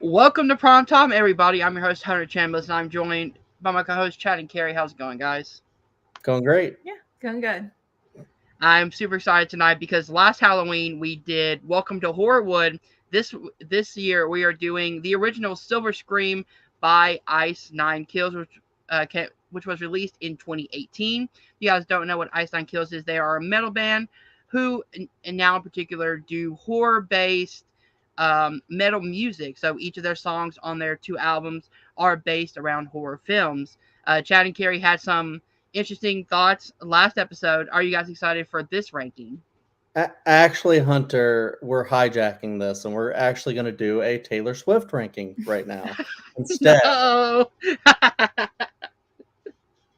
Welcome to Primetime, everybody. I'm your host, Hunter Chambers, and I'm joined by my co-host, Chad and Kerri. How's it going, guys? Going great. Yeah, going good. I'm super excited tonight because last Halloween we did Welcome to Horrorwood. This year we are doing the original Silver Scream by Ice Nine Kills, which was released in 2018. If you guys don't know what Ice Nine Kills is, they are a metal band who, and now in particular, do horror-based metal music. So each of their songs on their two albums are based around horror films. Chad and Kerri had some interesting thoughts last episode. Are you guys excited for this ranking? Actually, Hunter, we're hijacking this and we're actually going to do a Taylor Swift ranking right now instead. No.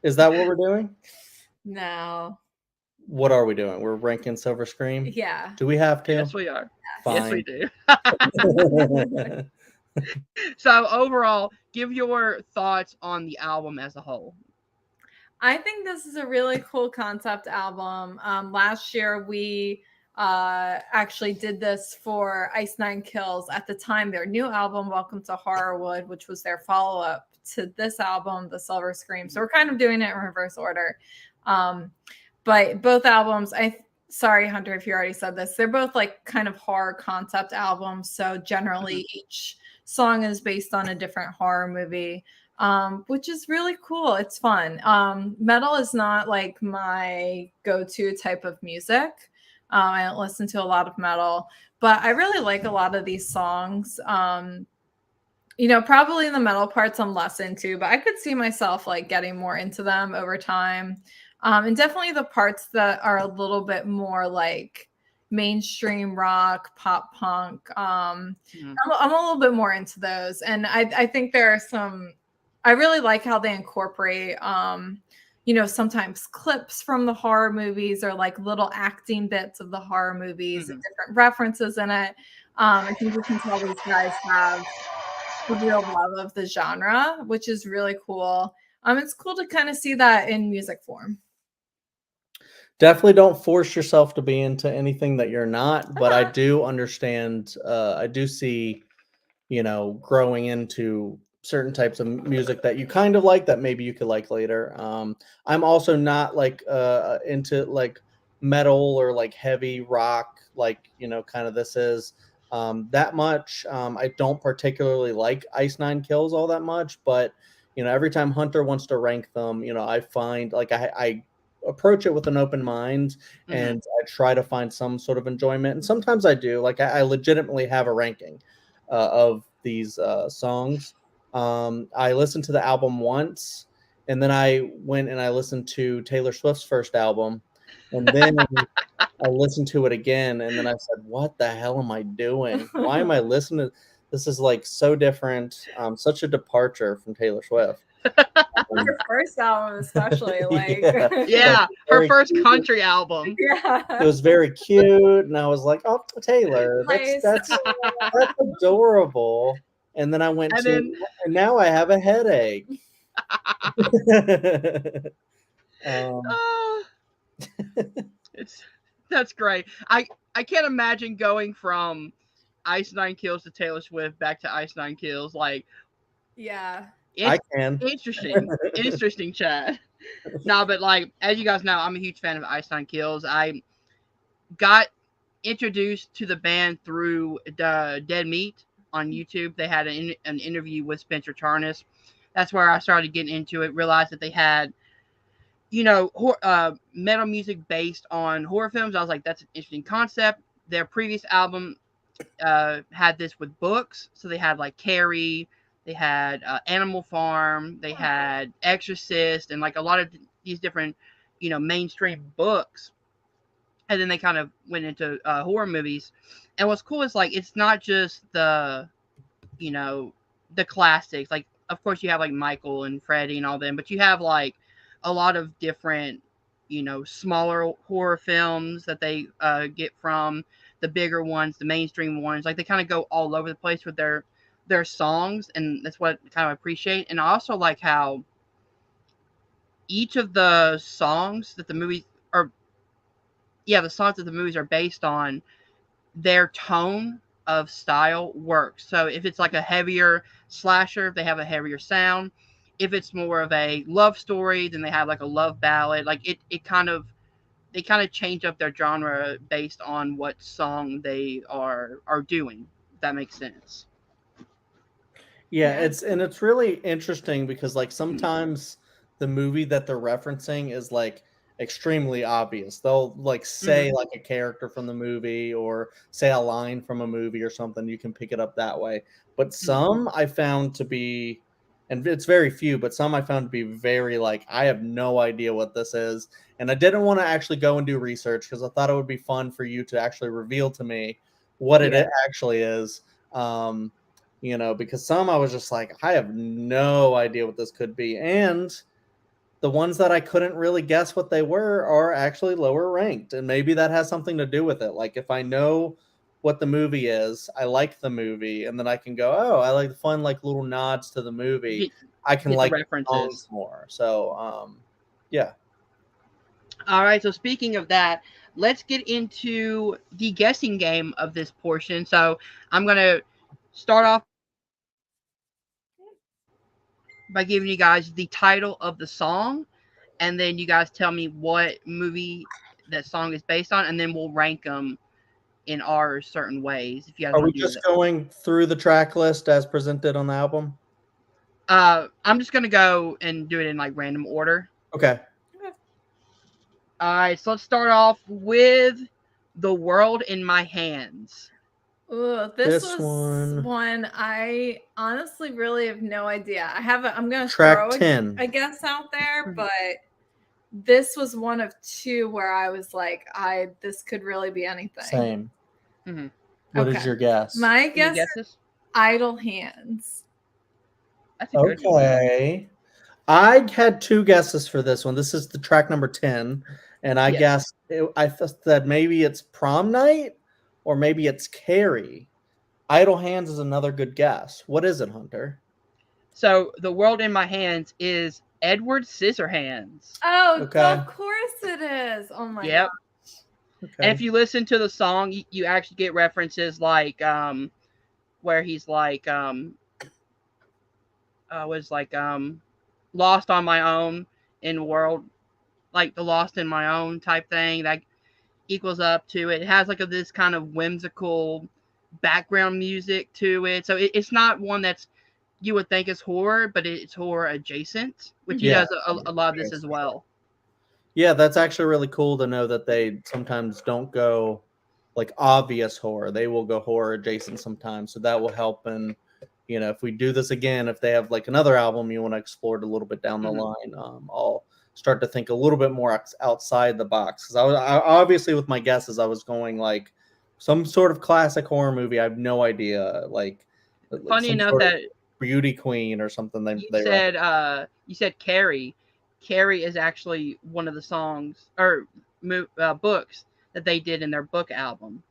Is that what we're doing? No. What are we doing? We're ranking Silver Scream? Yeah. Do we have to? Yes, we are. Yes, we Fine. do. So overall, give your thoughts on the album as a whole. I think this is a really cool concept album. Last year we actually did this for Ice Nine Kills. At the time, their new album, Welcome to Horrorwood, which was their follow-up to this album, The Silver Scream. So we're kind of doing it in reverse order. But both albums, sorry, Hunter, if you already said this, they're both like kind of horror concept albums. So generally each song is based on a different horror movie. Which is really cool. It's fun. Metal is not like my go-to type of music. I don't listen to a lot of metal, but I really like a lot of these songs. Probably the metal parts I'm less into, but I could see myself like getting more into them over time. And definitely the parts that are a little bit more like mainstream rock, pop punk. I'm a little bit more into those. And I think there are some, I really like how they incorporate, sometimes clips from the horror movies or like little acting bits of the horror movies and different references in it. I think you can tell these guys have a real love of the genre, which is really cool. It's cool to kind of see that in music form. Definitely don't force yourself to be into anything that you're not, but I do understand, I do see, growing into certain types of music that you kind of like that maybe you could like later. I'm also not like into like metal or like heavy rock, like, kind of this is that much. I don't particularly like Ice Nine Kills all that much, but every time Hunter wants to rank them, I find like I approach it with an open mind and I try to find some sort of enjoyment. And sometimes I do. Like I legitimately have a ranking of these songs. I listened to the album once, and then I went and I listened to Taylor Swift's first album, and then I listened to it again, and then I said, "What the hell am I doing? Why am I listening? This is like so different. Such a departure from Taylor Swift." Her first album, especially, like Yeah, her first cute. country album. Yeah, It was very cute, and I was like, "Oh, Taylor, that's adorable." And then I went And to, then and now I have a headache. um, it's that's great. I can't imagine going from Ice Nine Kills to Taylor Swift back to Ice Nine Kills. Like, yeah. I can. Interesting chat. No, but like as you guys know, I'm a huge fan of Ice Nine Kills. I got introduced to the band through the Dead Meat on YouTube. They had an interview with Spencer Charnas. That's where I started getting into it. Realized that they had, metal music based on horror films. I was like, that's an interesting concept. Their previous album had this with books. So they had like Kerri, they had Animal Farm, they had Exorcist, and like a lot of these different, mainstream books. And then they kind of went into horror movies. And what's cool is like it's not just you know, the classics. Like, of course, you have like Michael and Freddy and all them, but you have like a lot of different, smaller horror films that they get from the bigger ones, the mainstream ones. Like they kind of go all over the place with their songs, and that's what I kind of appreciate. And I also like how each of the songs that the movies are, yeah, the songs that the movies are based on, their tone of style works. So if it's like a heavier slasher, they have a heavier sound. If it's more of a love story, then they have like a love ballad. Like it kind of they kind of change up their genre based on what song they are doing. If that makes sense. Yeah, Yeah. it's really interesting because like sometimes the movie that they're referencing is like extremely obvious. They'll like say Hmm. like a character from the movie or say a line from a movie or something. You can pick it up that way. But Hmm. some I found to be, and it's very few, but some I found to be very like I have no idea what this is, and I didn't want to actually go and do research because I thought it would be fun for you to actually reveal to me what it Yeah. actually is. Because some I was just like, I have no idea what this could be. And the ones that I couldn't really guess what they were are actually lower ranked. And maybe that has something to do with it. Like if I know what the movie is, I like the movie, and then I can go, oh, I like the fun, like little nods to the movie. Get I can get the like the songs references. more. So, yeah. All right. So speaking of that, let's get into the guessing game of this portion. So I'm gonna start off by giving you guys the title of the song, and then you guys tell me what movie that song is based on, and then we'll rank them in our certain ways. If you guys Are we want to do just that, going through the track list as presented on the album? I'm just gonna go and do it in like random order. Okay. All right. So let's start off with "The World in My Hands." Ooh, this This was one, one I honestly really have no idea. I'm gonna track throw a 10. guess out there, but this was one of two where I was like, this could really be anything. Same. Mm-hmm. What is Okay. your guess? My Any guess is guesses? Idle Hands. That's a good one. Okay. I had two guesses for this one. This is the track number 10. And I Yes. guessed, I said maybe it's Prom Night or maybe it's Kerri. Idle Hands is another good guess. What is it, Hunter? So "The World in My Hands" is Edward Scissorhands. Oh, Okay. of course it is. Oh my Yep. god. And if Okay. you listen to the song, you actually get references like where he's like was like lost on my own in world, like the lost in my own type thing that equals up to it. It has like this kind of whimsical background music to it, so it's not one that's you would think is horror, but it's horror adjacent, which he Yeah. does a lot of this as well. Yeah, that's actually really cool to know that they sometimes don't go like obvious horror. They will go horror adjacent sometimes. So that will help. And, if we do this again, if they have like another album you want to explore it a little bit down the Mhm. line, I'll start to think a little bit more outside the box. Because obviously with my guesses, I was going like some sort of classic horror movie. I have no idea, like Funny some enough sort of that beauty queen or something. They you said Kerri. Kerri is actually one of the songs or books that they did in their book album.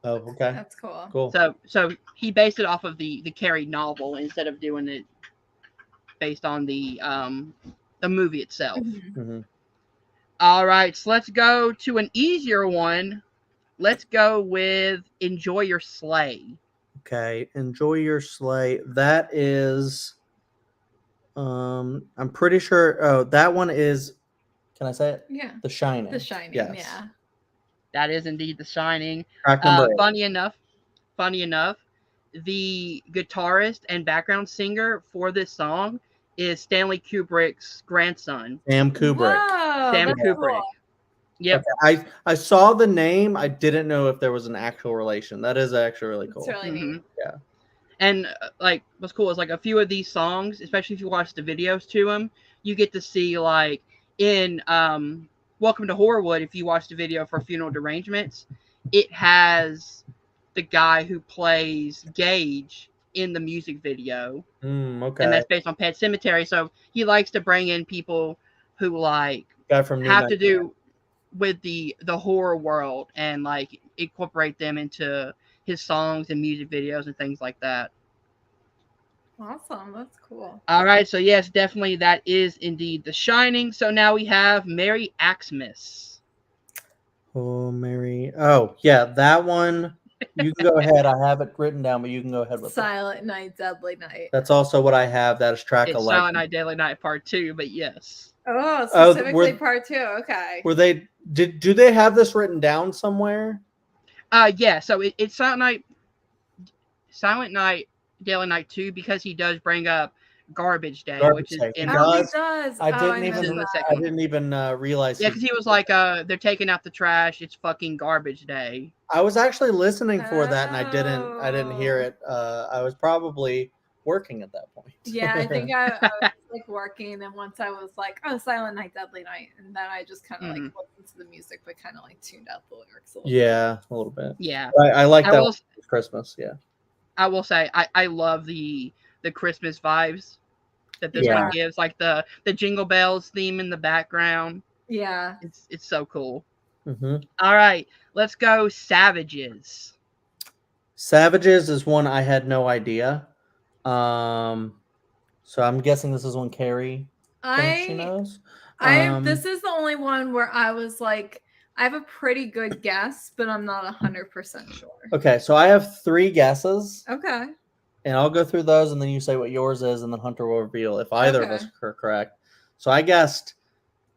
Oh, okay, That's cool. cool. So he based it off of the Kerri novel instead of doing it based on the movie itself. Mhm. Mm-hmm. All right, so let's go to an easier one. Let's go with "Enjoy Your Sleigh." Okay, enjoy your sleigh. That is, I'm pretty sure. Oh, that one is. Can I say it? Yeah. The Shining. The Shining, Yes. yeah. That is indeed The Shining. Track number 8. Funny enough, the guitarist and background singer for this song is Stanley Kubrick's grandson, Sam Kubrick. Whoa, Sam that's Kubrick. cool. Yep. Okay, I saw the name. I didn't know if there was an actual relation. That is actually really It's cool. really Hmm. neat. Yeah. And like, what's cool is like a few of these songs, especially if you watch the videos to them, you get to see like in Welcome to Horrorwood. If you watch the video for Funeral Derangements, it has the guy who plays Gage in the music video, and Okay. that's based on Pet Cemetery. So he likes to bring in people who like Guy from New have to Nightmare. do with the horror world and like incorporate them into his songs and music videos and things like that. Awesome. That's cool. All right, so yes, definitely that is indeed The Shining. So now we have Merry Xmas. Oh, Mary. Oh, yeah, that one. You can go ahead. I have it written down, but you can go ahead with it. Silent Night, Deadly Night. That's also what I have. That is track It's 11. Silent Night, Deadly Night Part 2, but yes. Oh, Oh, specifically part 2. Okay. Were they? Do they have this written down somewhere? Yeah. So it's Silent Night, Deadly Night 2 because he does bring up Garbage Day, Garbage which is Day. in He Oh, he does. does. I Oh, didn't missed even. that. I didn't even realize. Yeah, because he was like, they're taking out the trash. It's fucking Garbage Day. I was actually listening for that, and I didn't hear Oh. it. I was probably working at that point. Yeah, I think I was like working, and once I was like, "Oh, Silent Night, Deadly Night," and then I just kind of like listened to the music, but kind of like tuned out the lyrics a little. Yeah, a little bit. Yeah, I like I that will- for Christmas. Yeah, I will say I love the Christmas vibes that this Yeah. one gives, like the Jingle Bells theme in the background. Yeah. It's so cool. hmm All right, let's go Savages. Savages is one I had no idea. So I'm guessing this is one Kerri thinks she knows. This is the only one where I was like, I have a pretty good guess, but I'm not 100% sure. Okay, so I have 3 guesses, Okay. and I'll go through those, and then you say what yours is, and then Hunter will reveal if either of us are correct. So I guessed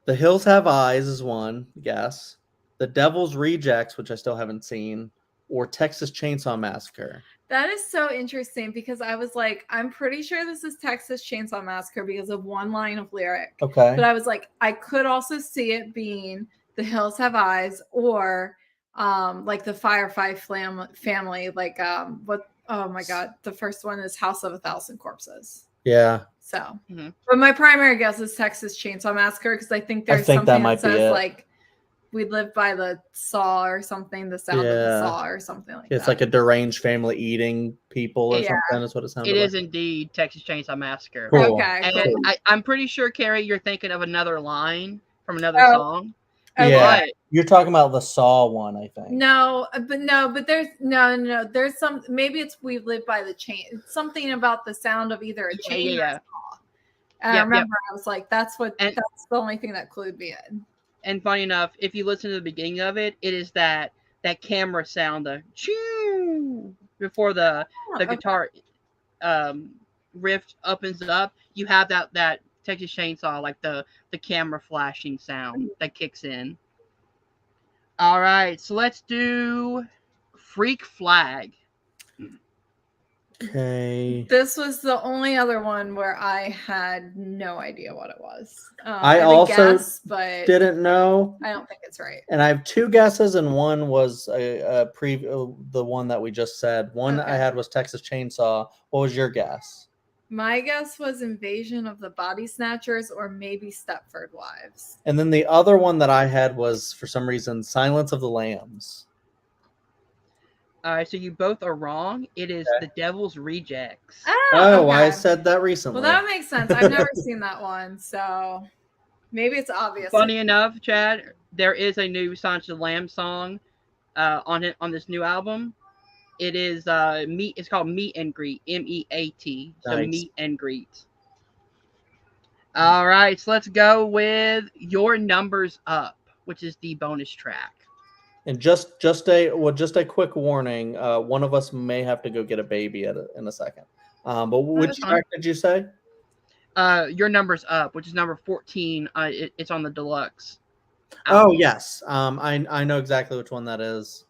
The Hills Have Eyes is one guess, The Devil's Rejects, which I still haven't seen, or Texas Chainsaw Massacre. That is so interesting because I was like, I'm pretty sure this is Texas Chainsaw Massacre because of one line of lyric. Okay. But I was like, I could also see it being The Hills Have Eyes or like the Firefly family, like what? Oh my God, the first one is House of a Thousand Corpses. Yeah. So, but my primary guess is Texas Chainsaw Massacre because I think there's something that says like we live by the saw or something, the sound of the saw or something like that. It's like a deranged family eating people or something. That's what it sounds like. It is indeed Texas Chainsaw Massacre. Cool. Okay. And Cool. I'm pretty sure, Kerri, you're thinking of another line from another song. Yeah. But you're talking about the Saw one, I think. No, but there's no. There's some. Maybe it's we live by the chain. It's something about the sound of either a chain or a saw. And I remember I was like, that's the only thing that clued me in. And funny enough, if you listen to the beginning of it, it is that camera sound, the choo before the guitar riff opens up. You have that Texas Chainsaw, like the camera flashing sound that kicks in. All right, so let's do Freak Flag. Okay. This was the only other one where I had no idea what it was. I also but didn't know. I don't think it's right. And I have 2 guesses, and one was the one that we just said. One I had was Texas Chainsaw. What was your guess? My guess was Invasion of the Body Snatchers or maybe Stepford Wives. And then the other one that I had was, for some reason, Silence of the Lambs. All right, so you both are wrong. It is The Devil's Rejects. I said that recently. Well, that makes sense. I've never seen that one, so maybe it's obvious. Funny enough, Chad, there is a new Silence of the Lambs song on this new album. It is it's called Meet and Greet, MEAT. So Nice. Meet and Greet. All right, so let's go with Your Numbers Up, which is the bonus track. And just a quick warning, one of us may have to go get a baby in a second. But which track did you say? Your Numbers Up, which is number 14. It's on the deluxe album. Oh yes, I know exactly which one that is.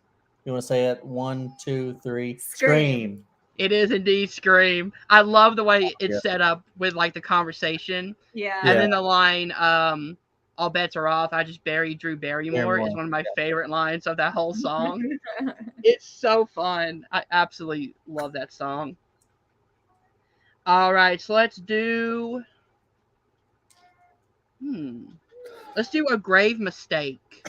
You want to say it? 1, 2, 3. Scream. It is indeed Scream. I love the way it's set up with like the conversation. Yeah. And then the line, all bets are off. I just buried Drew Barrymore is one of my favorite lines of that whole song. It's so fun. I absolutely love that song. All right, so let's do A Grave Mistake.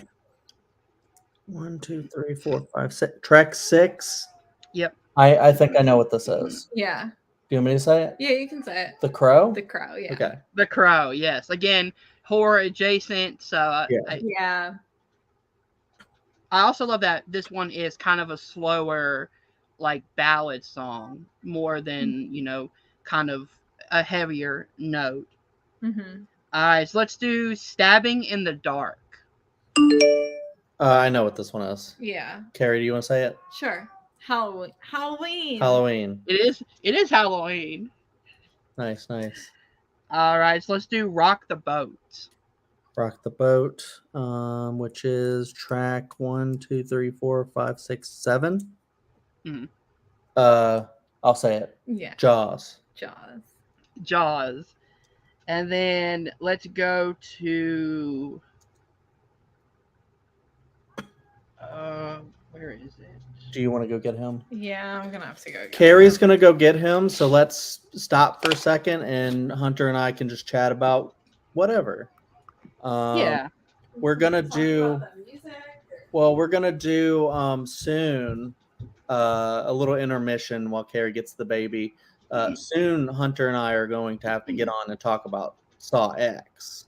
1, 2, 3, 4, 5, 6. Track 6. Yep. I think I know what this is. Yeah. Do you want me to say it? Yeah, you can say it. The Crow? The Crow, yeah. Okay. The Crow, yes. Again, horror adjacent. So I also love that this one is kind of a slower, like ballad song, more than kind of a heavier note. Mm-hmm. All right, so let's do Stabbing in the Dark. I know what this one is. Yeah. Kerri, do you want to say it? Sure. Halloween. It is Halloween. Nice. All right, so let's do Rock the Boat. Rock the Boat, which is track 1, 2, 3, 4, 5, 6, 7. Mhm. I'll say it. Yeah. Jaws. Jaws. And then let's go to where is it? Do you want to go get him? Yeah, I'm gonna have to go. Kerri's gonna go get him, so let's stop for a second, and Hunter and I can just chat about whatever. Yeah. We're gonna do. Well, we're gonna do soon a little intermission while Kerri gets the baby. Soon, Hunter and I are going to have to get on and talk about Saw X,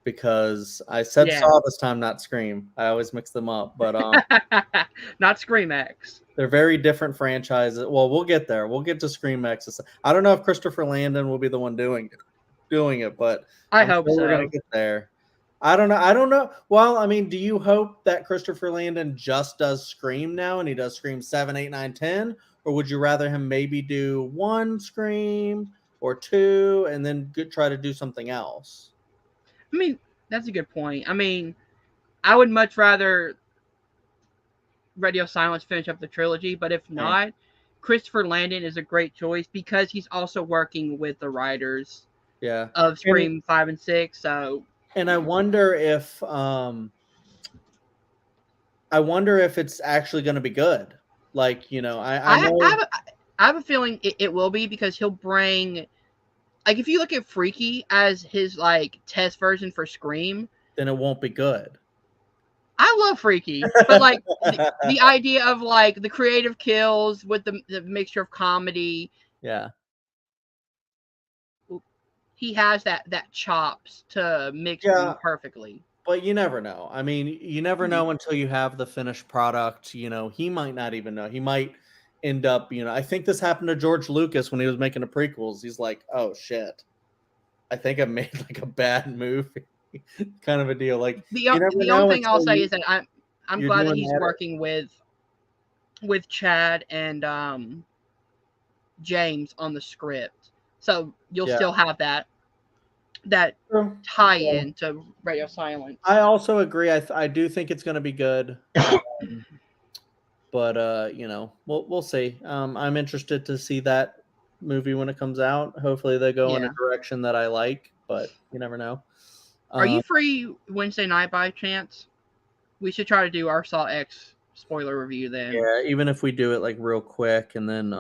because I said Yeah. Saw this time, not Scream. I always mix them up, but Not Scream X. they're very different franchises. Well, we'll get there. We'll get to Scream X. I don't know if Christopher Landon will be the one doing it, but I hope so. we're gonna get there. I don't know. Well, I mean, do you hope that Christopher Landon just does Scream now and he does Scream 7, 8, 9, 10? Or would you rather him maybe do 1 Scream or 2 and then try to do something else? I mean, that's a good point. I mean, I would much rather Radio Silence finish up the trilogy, but if not, Christopher Landon is a great choice because he's also working with the writers of Scream 5 and 6. So, and I wonder if it's actually going to be good. Like, you know, I have a feeling it will be, because he'll bring, like, if you look at Freaky as his like test version for Scream, then it won't be good. I love Freaky, but like the idea of like the creative kills with the mixture of comedy. Yeah. He has that chops to mix them perfectly. But you never know. I mean, you never know until you have the finished product. You know, he might not even know. He might end up, you know, I think this happened to George Lucas when he was making the prequels. He's like, oh shit, I think I made like a bad movie. Kind of a deal. Like, the only thing I'll say is that I'm glad that he's working with Chad and James on the script, so you'll still have that tie-in to Radio Silence. I also agree. I do think it's going to be good, but you know, we'll see. I'm interested to see that movie when it comes out. Hopefully, they go in a direction that I like, but you never know. Are you free Wednesday night by chance? We should try to do our Saw X spoiler review then. Yeah, even if we do it like real quick, and then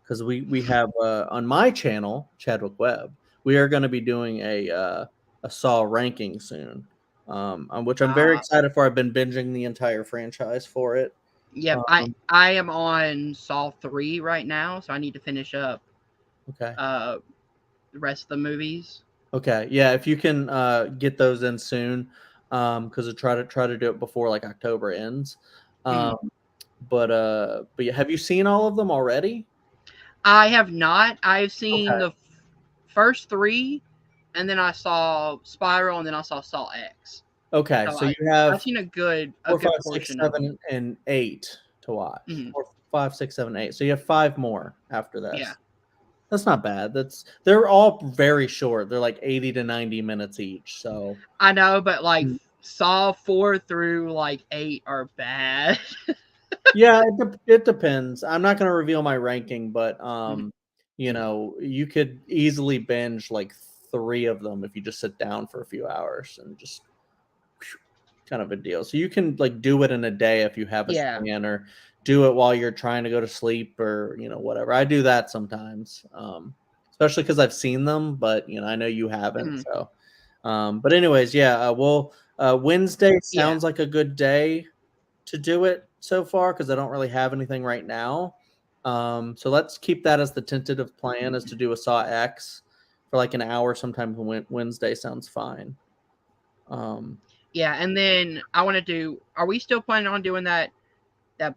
because we have on my channel, Chadwick Webb, we are going to be doing a Saw ranking soon, which I'm very excited for. I've been binging the entire franchise for it. Yeah, I am on Saw 3 right now, so I need to finish up. Okay. The rest of the movies. Okay, yeah, if you can get those in soon, because I try to do it before like October ends. But yeah, have you seen all of them already? I have not. I've seen the first 3, and then I saw Spiral, and then I saw Saw X. Okay, so you have I've seen a good 4, 5, portion 6, 7, and 8 to watch. 4, 5, 6, 7, 8. So you have 5 more after this. Yeah. That's not bad. They're all very short. They're like 80 to 90 minutes each. So I know, but like Saw 4 through like 8 are bad. Yeah, it depends. I'm not going to reveal my ranking, but you know, you could easily binge like 3 of them if you just sit down for a few hours and just kind of a deal. So you can like do it in a day if you have a span, or do it while you're trying to go to sleep, or you know, whatever. I do that sometimes, especially because I've seen them, but you know, I know you haven't. So, but anyways, yeah. Wednesday sounds like a good day to do it so far, because I don't really have anything right now. So let's keep that as the tentative plan, is to do a Saw X for like an hour sometime. Wednesday sounds fine. Yeah, and then I want to do. Are we still planning on doing that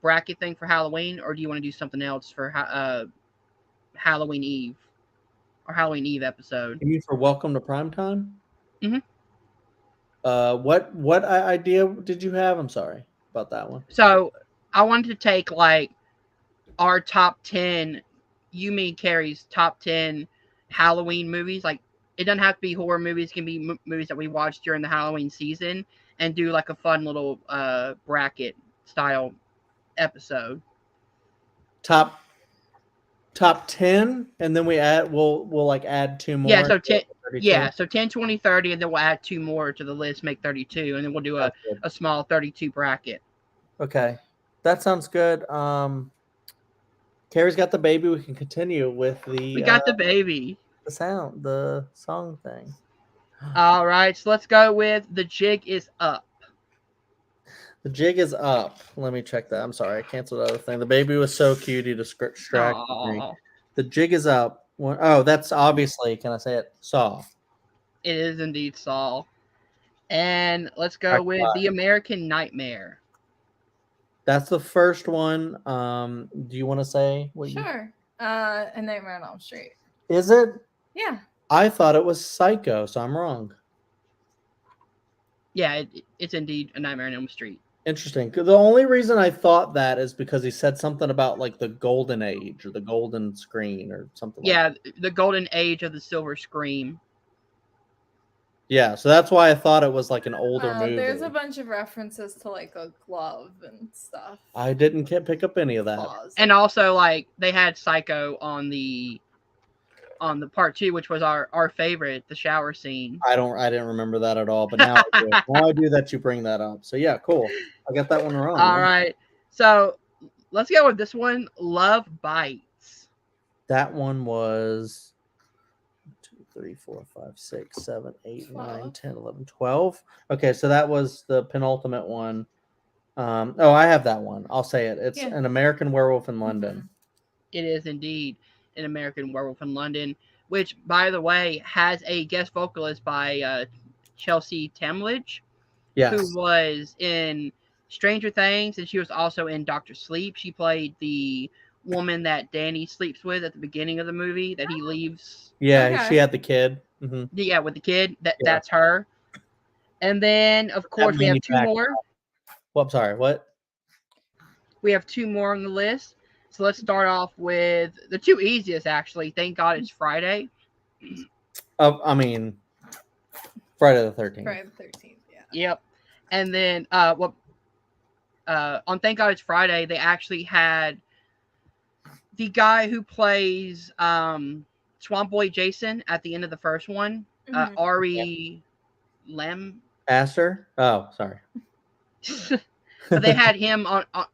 bracket thing for Halloween, or do you want to do something else for Halloween Eve, or Halloween Eve episode? You mean for Welcome to Primetime? Mm-hmm. What idea did you have? I'm sorry about that one. So I wanted to take like our top 10, you mean Kerri's top 10 Halloween movies. Like, it doesn't have to be horror movies, it can be movies that we watched during the Halloween season, and do like a fun little bracket style episode. Top 10, and then we'll like add two more. Yeah, so 10, yeah, so 10, 20, 30, and then we'll add two more to the list, make 32, and then we'll do a small 32 bracket. Okay, that sounds good. Kerri's got the baby. We can continue with the. We got the baby. The song thing. All right, so let's go with The Jig Is Up. The Jig Is Up. Let me check that. I'm sorry, I canceled the other thing. The baby was so cute. He distracted me. The Jig Is Up. Oh, that's obviously. Can I say it? Saw. It is indeed Saw. And let's go with The American Nightmare. That's the first one. Do you want to say what? Sure. A Nightmare on Elm Street. Is it? Yeah. I thought it was Psycho, so I'm wrong. Yeah, it's indeed A Nightmare on Elm Street. Interesting. The only reason I thought that is because he said something about like the golden age or the golden screen or something. Yeah, like the golden age of the silver screen. Yeah, so that's why I thought it was like an older movie. There's a bunch of references to like a glove and stuff. I didn't pick up any of that. And also, like, they had Psycho on the part 2, which was our favorite, the shower scene. I didn't remember that at all, but now I do. Now I do that you bring that up. So yeah, cool. I got that one wrong. All right. So let's go with this one, Love Bites. That one was 3, 4, 5, 6, 7, 8, 9, 10, 11, 12. Okay, so that was the penultimate one. I have that one. I'll say it. It's An American Werewolf in London. It is indeed An American Werewolf in London, which, by the way, has a guest vocalist by Chelsea Temledge, who was in Stranger Things, and she was also in Dr. Sleep. She played the woman that Danny sleeps with at the beginning of the movie that he leaves. Yeah, she had the kid. Mm-hmm. Yeah, with the kid. That's her. And then, of course, we have two more. Well, I'm sorry, what? We have two more on the list. So let's start off with the two easiest, actually. Thank God It's Friday. I mean, Friday the 13th. Friday the 13th, yeah. Yep. And then on Thank God It's Friday, they actually had the guy who plays Swamp Boy Jason at the end of the first one, Ari Lem. Astor? Oh, sorry. They had him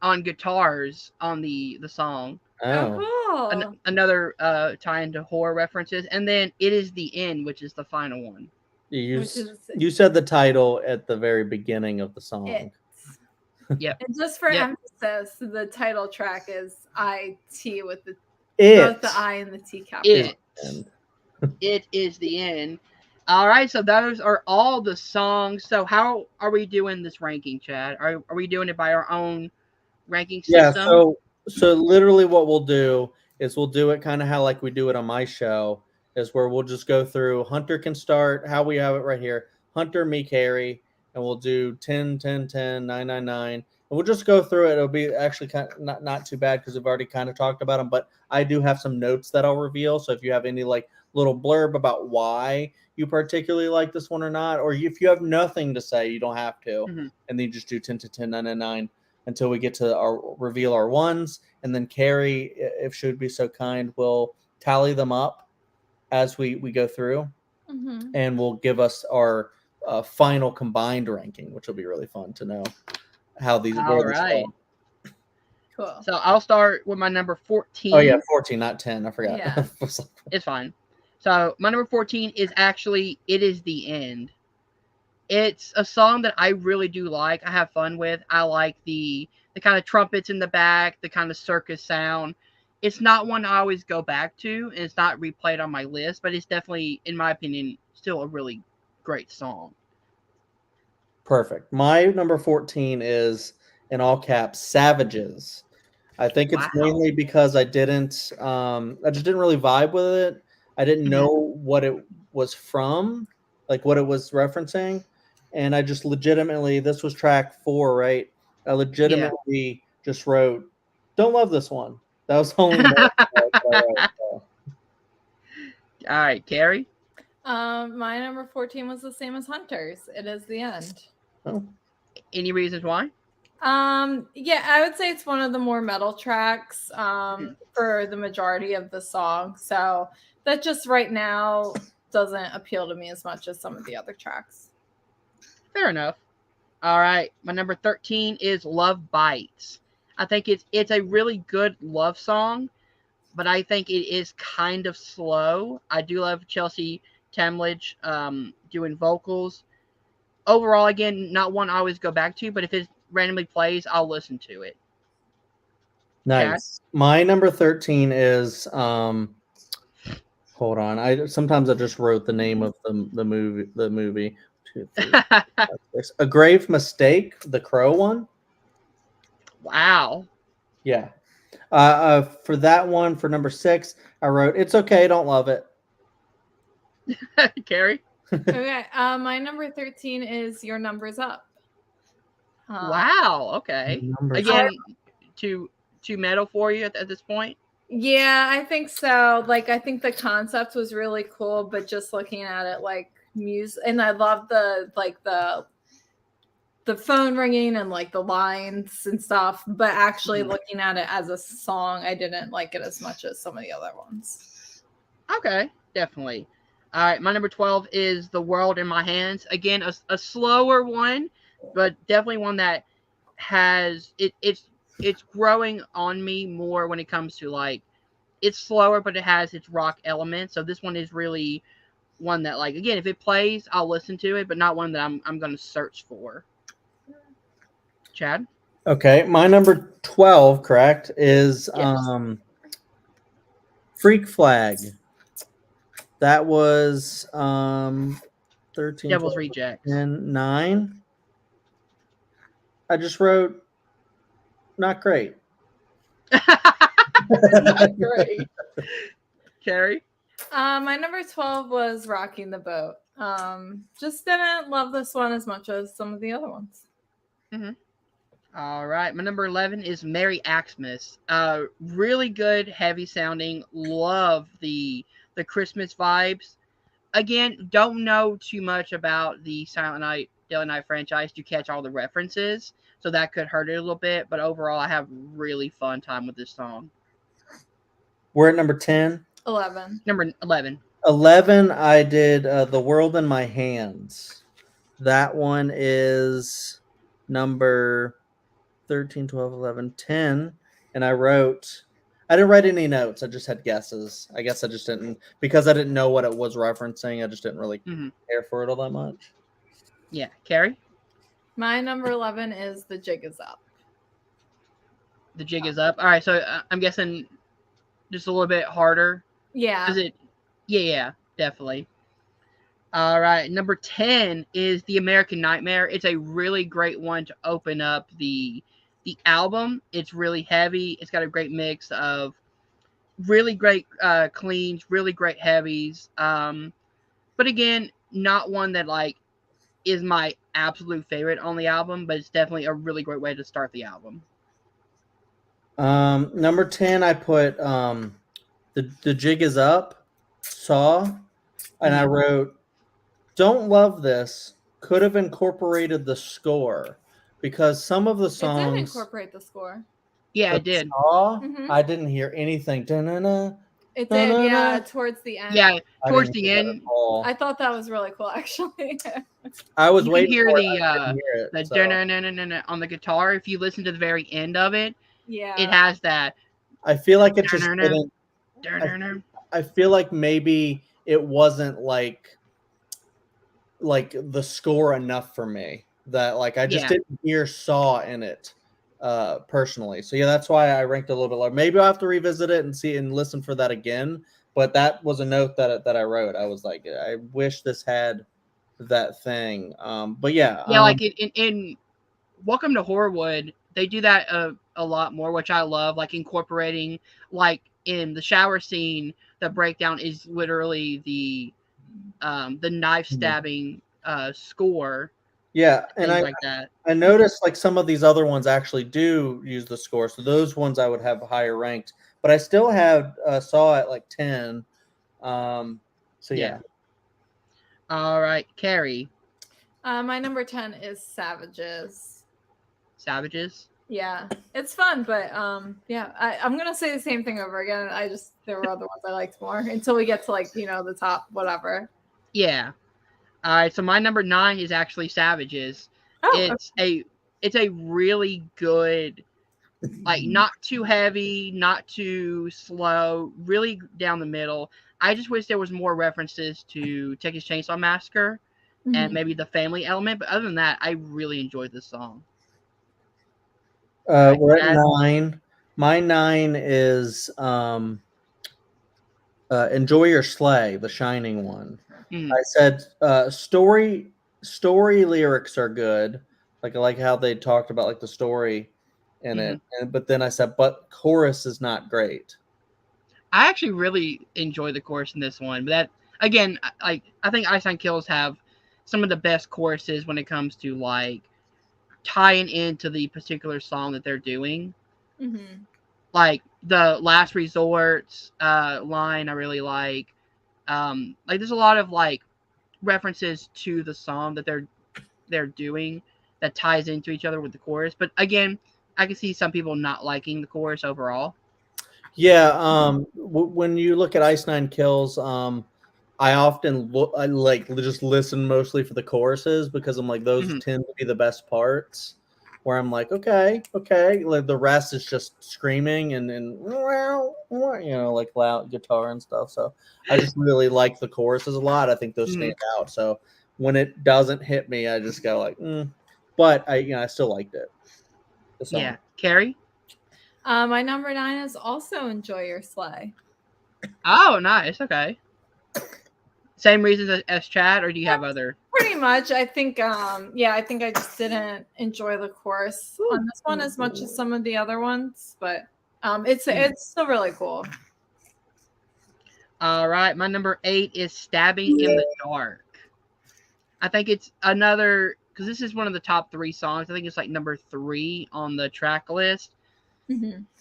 on guitars on the song. Oh, cool. Another tie into horror references. And then It Is the End, which is the final one. You said the title at the very beginning of the song. Yep. And just for emphasis, the title track is IT with both the I and the T capital. It Is the End. All right, so those are all the songs. So how are we doing this ranking, Chad? Are we doing it by our own ranking system? Yeah, so literally what we'll do is we'll do it kind of how like we do it on my show, is where we'll just go through. Hunter can start how we have it right here. Hunter, me, Kerri, and we'll do 10, 10, 10, 9, 9, 9. And we'll just go through it. It'll be actually kind of not too bad because we've already kind of talked about them, but I do have some notes that I'll reveal. So if you have any like little blurb about why you particularly like this one or not, or if you have nothing to say, you don't have to. Mm-hmm. And then you just do 10 to 10, 9, 9, 9 until we get to reveal our ones. And then Kerri, if she would be so kind, will tally them up as we go through. Mm-hmm. And will give us our final combined ranking, which will be really fun to know how these. All right. Cool. So I'll start with my number 14. Oh yeah, 14, not 10. I forgot. Yeah. It's fine. So my number 14 is actually It Is the End. It's a song that I really do like. I have fun with. I like the kind of trumpets in the back, the kind of circus sound. It's not one I always go back to, and it's not replayed on my list, but it's definitely, in my opinion, still a really great song. Perfect. My number 14 is, in all caps, Savages. I think it's mainly because I just didn't really vibe with it. I didn't know what it was from, like what it was referencing. And I just legitimately, this was track 4, right? I legitimately just wrote, don't love this one. That was only more. All right, Kerri. My number 14 was the same as Hunter's. It is the end. Oh. Any reasons why? Yeah, I would say it's one of the more metal tracks for the majority of the song. So that just right now doesn't appeal to me as much as some of the other tracks. Fair enough. All right, my number 13 is Love Bites. I think it's a really good love song, but I think it is kind of slow. I do love Chelsea Temledge doing vocals. Overall, again, not one I always go back to, but if it randomly plays, I'll listen to it. Nice. My number 13 is hold on. Sometimes I just wrote the name of the movie. 2, 3, 4, 5, 6. A Grave Mistake, the Crow one. Wow. Yeah. For that one, for number 6, I wrote "It's Okay, Don't Love It." Kerri. Okay. My number 13 is Your Number's Up. Wow. Okay. Again, too metal for you at this point. Yeah, I think so. Like, I think the concept was really cool, but just looking at it like music, and I love the phone ringing and like the lines and stuff, but actually looking at it as a song, I didn't like it as much as some of the other ones. Okay, definitely. All right, my number 12 is The World in My Hands. Again, a slower one, but definitely one that has it's growing on me more when it comes to like it's slower, but it has its rock elements. So this one is really one that, like, again, if it plays, I'll listen to it, but not one that I'm going to search for. Chad? Okay, my number 12, correct, is Yes. Freak Flag. That was 13, Devil's 12, Rejects. 10, 9. I just wrote not great. Not great. Kerri? My number 12 was Rocking the Boat. Just didn't love this one as much as some of the other ones. Mm-hmm. All right, my number 11 is Merry Xmas. Really good, heavy sounding. Love the Christmas vibes. Again, don't know too much about the Silent Night, Deadly Night franchise to catch all the references, so that could hurt it a little bit. But overall, I have really fun time with this song. We're at number 10. 11. Number 11. 11, I did The World in My Hands. That one is number 13, 12, 11, 10. And I didn't write any notes. I just had guesses. I guess I just didn't, because I didn't know what it was referencing. I just didn't really care for it all that much. Yeah. Kerri? My number 11 is The Jig Is Up. The Jig Is Up. All right, so I'm guessing just a little bit harder. Yeah. Yeah, definitely. All right, number 10 is The American Nightmare. It's a really great one to open up the album. It's really heavy. It's got a great mix of really great cleans, really great heavies. But again, not one that like is my absolute favorite on the album, but it's definitely a really great way to start the album. Number 10, I put the Jig Is Up, Saw, and I wrote, don't love this, could have incorporated the score, because some of the songs... It did incorporate the score. Yeah, it did. Saw, I didn't hear anything. Da-na-na, it did, yeah, towards the end. Yeah, towards the end. I thought that was really cool, actually. I was waiting hear for the on the guitar. If you listen to the very end of it, it has that. I feel like it just didn't. I feel like maybe it wasn't like the score enough for me, that like I just didn't hear Saw in it personally. So yeah, that's why I ranked a little bit lower. Maybe I'll have to revisit it and see and listen for that again. But that was a note that I wrote. I was like, I wish this had that thing. But yeah, like in Welcome to Horrorwood, they do that a lot more, which I love. Like incorporating, like in the shower scene, the breakdown is literally the knife stabbing score. Yeah, and like that. I noticed like some of these other ones actually do use the score, so those ones I would have higher ranked. But but I still have Saw at like 10. So yeah. All right, Kerri. My number 10 is Savages. Savages. Yeah, it's fun, but yeah, I'm gonna say the same thing over again. There were other ones I liked more until we get to like the top whatever. Yeah. All right, so my number 9 is actually Savages. Oh, It's a really good, like, not too heavy, not too slow, really down the middle. I just wish there was more references to Texas Chainsaw Massacre and maybe the family element, but other than that, I really enjoyed this song. We're at 9. My 9 is Enjoy Your Sleigh, the Shining one. I said story lyrics are good. Like I like how they talked about like the story in it. But then I said, but chorus is not great. I actually really enjoy the chorus in this one, but that again, like I think Ice Nine Kills have some of the best choruses when it comes to like tying into the particular song that they're doing. Like the Last Resort line, I really like. There's a lot of like references to the song that they're doing that ties into each other with the chorus. But again, I can see some people not liking the chorus overall. Yeah, when you look at Ice Nine Kills, I often I like just listen mostly for the choruses because I'm like those tend to be the best parts. Where I'm like, okay, like the rest is just screaming and like loud guitar and stuff. So I just really like the choruses a lot. I think those stand out. So when it doesn't hit me, I just go like, but I still liked it. Yeah, Kerri. My number 9 is also Enjoy Your Sleigh. Oh, nice. Okay. Same reasons as Chad, or do you have other? Pretty much. I think I think I just didn't enjoy the chorus on this one as much as some of the other ones, but it's still really cool. All right, my number 8 is Stabbing in the Dark. I think it's another, because this is one of the top 3 songs. I think it's like number 3 on the track list.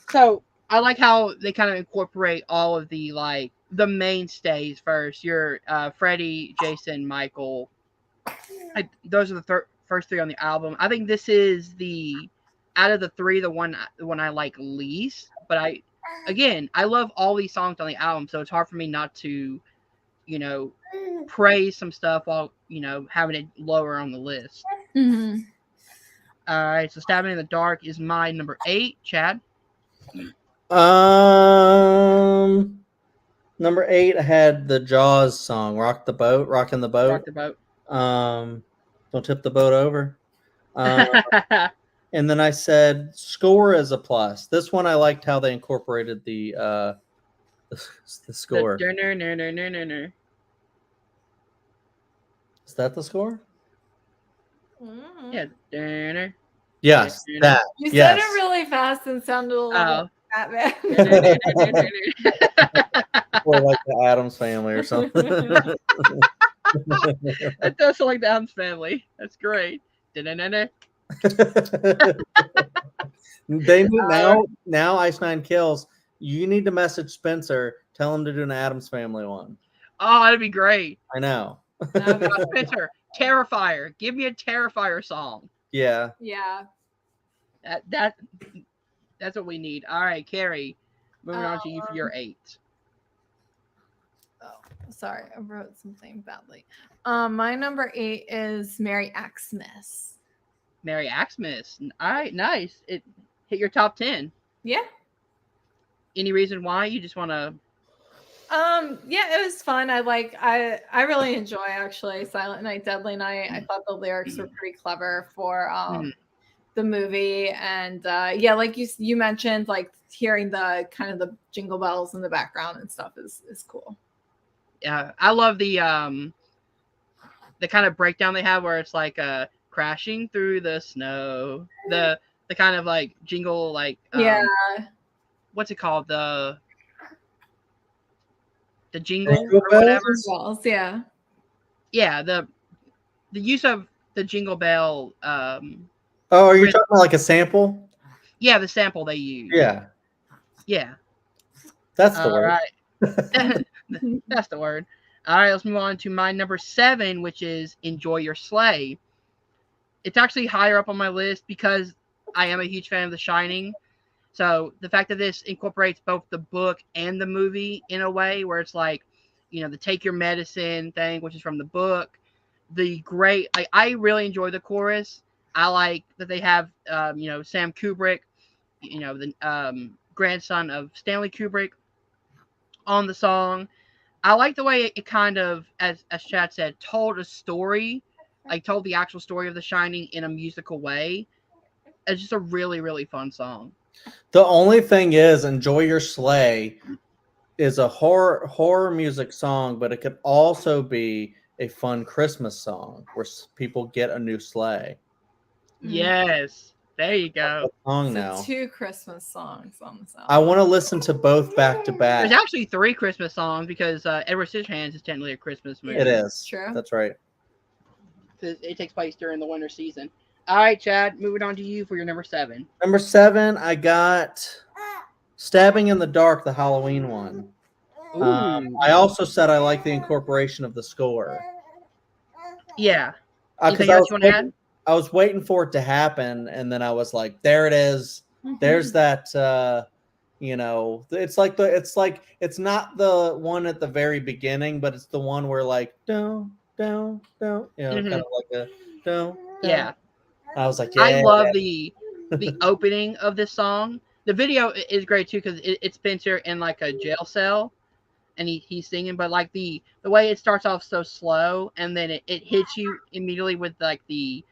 So I like how they kind of incorporate all of the like the mainstays first. Your Freddie, Jason, Michael. Those are the first 3 on the album. I think this is out of the 3 the one I like least. But I love all these songs on the album, so it's hard for me not to, praise some stuff while having it lower on the list. All right, so Stabbing in the Dark is my number 8. Chad. Number 8 I had the Jaws song, Rocking the Boat. Rock the Boat. Don't tip the boat over. And then I said score is a plus. This one I liked how they incorporated the score. Is that the score? Yeah. Yes, that. You said it really fast and sounded a little Batman. Or like the Addams Family or something. That does sound like the Addams Family. That's great. They need now Ice Nine Kills. You need to message Spencer. Tell him to do an Addams Family one. Oh, that'd be great. I know. Spencer, Terrifier. Give me a Terrifier song. Yeah. Yeah. That's what we need. All right, Kerri. Moving on to you for your 8. Oh, sorry, I wrote something badly. My number 8 is Merry Xmas. Merry Xmas. All right, nice. It hit your top 10. Yeah. Any reason why? You just want to? Yeah, it was fun. I really enjoy actually Silent Night, Deadly Night. I thought the lyrics were pretty clever for the movie, and like you mentioned, like hearing the kind of the jingle bells in the background and stuff is cool. Yeah, I love the kind of breakdown they have where it's like crashing through the snow. The kind of like jingle, like what's it called? The jingle or whatever. Bells, yeah. Yeah, the use of the jingle bell. Are you talking about like a sample? Yeah, the sample they use. Yeah. Yeah. That's the All word. right. That's the word. All right, let's move on to my number 7, which is Enjoy Your Sleigh. It's actually higher up on my list because I am a huge fan of The Shining. So the fact that this incorporates both the book and the movie in a way where it's like, the take your medicine thing, which is from the book. I really enjoy the chorus. I like that they have, Sam Kubrick, the grandson of Stanley Kubrick, on the song. I like the way it kind of, as Chad said, told a story, like told the actual story of The Shining in a musical way. It's just a really, really fun song. The only thing is, Enjoy Your Sleigh is a horror music song, but it could also be a fun Christmas song where people get a new sleigh. Yes, there you go. Song So now. 2 Christmas songs on this album. I want to listen to both back to back. There's actually 3 Christmas songs because Edward Scissorhands is technically a Christmas movie. It is. True. That's right. It takes place during the winter season. All right, Chad, moving on to you for your number 7. Number 7, I got Stabbing in the Dark, the Halloween one. I also said I like the incorporation of the score. Yeah. Anything else you want to add? I was waiting for it to happen, and then I was like, "There it is. There's that." It's not the one at the very beginning, but it's the one where like don't, kind of like a don't. Yeah. I was like, yeah. I love the opening of this song. The video is great too because it's Spencer in like a jail cell, and he's singing, but like the way it starts off so slow, and then it hits you immediately with like the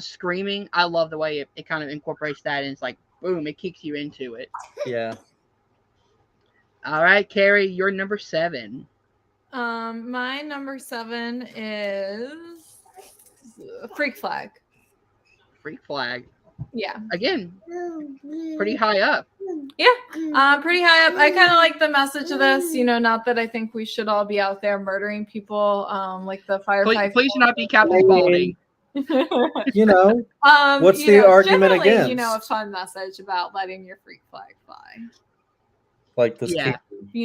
screaming. I love the way it kind of incorporates that, and it's like boom, it kicks you into it. Yeah. All right, Kerri, your number 7. My number 7 is Freak Flag. Freak Flag. Yeah. Again, pretty high up. Yeah, pretty high up. I kind of like the message of this. Not that I think we should all be out there murdering people, like the firefighter. Please do not be Captain Spaulding. What's the argument against? A fun message about letting your freak flag fly. Like this cake.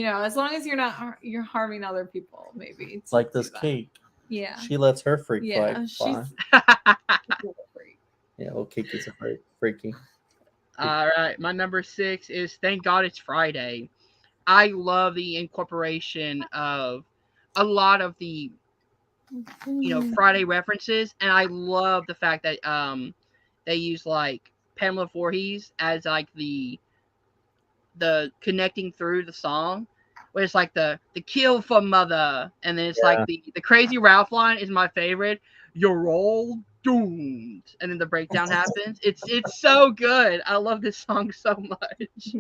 As long as you're harming other people, maybe. It's like this cake. Yeah. She lets her freak flag fly. Yeah, little Kiki's a freaky. All right, my number 6 is Thank God It's Friday. I love the incorporation of a lot of the Friday references, and I love the fact that they use like Pamela Voorhees as like the connecting through the song, where it's like the kill for mother, and then it's like the Crazy Ralph line is my favorite. You're all doomed, and then the breakdown happens. It's so good. I love this song so much.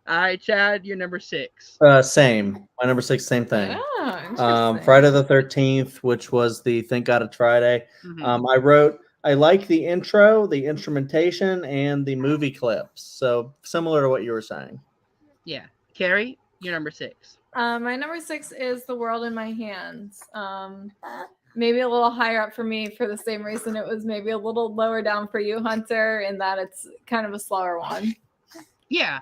All right, Chad, your number 6. Same. My number 6, same thing. Oh, Friday the 13th, which was the Thank God It's Friday. I like the intro, the instrumentation, and the movie clips. So similar to what you were saying. Yeah. Kerri, your number 6. My number 6 is The World in My Hands. Maybe a little higher up for me for the same reason it was maybe a little lower down for you, Hunter, in that it's kind of a slower one. Yeah.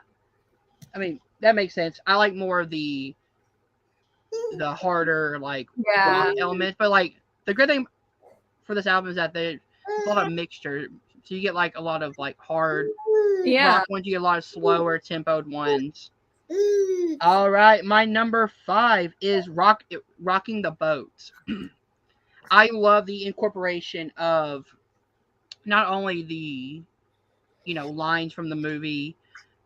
I mean, that makes sense. I like more of the harder, like, rock elements. But, like, the good thing for this album is that there's a lot of mixture. So you get, like, a lot of, like, hard rock ones. You get a lot of slower tempoed ones. All right. My number 5 is Rocking the Boat. I love the incorporation of not only the, lines from the movie,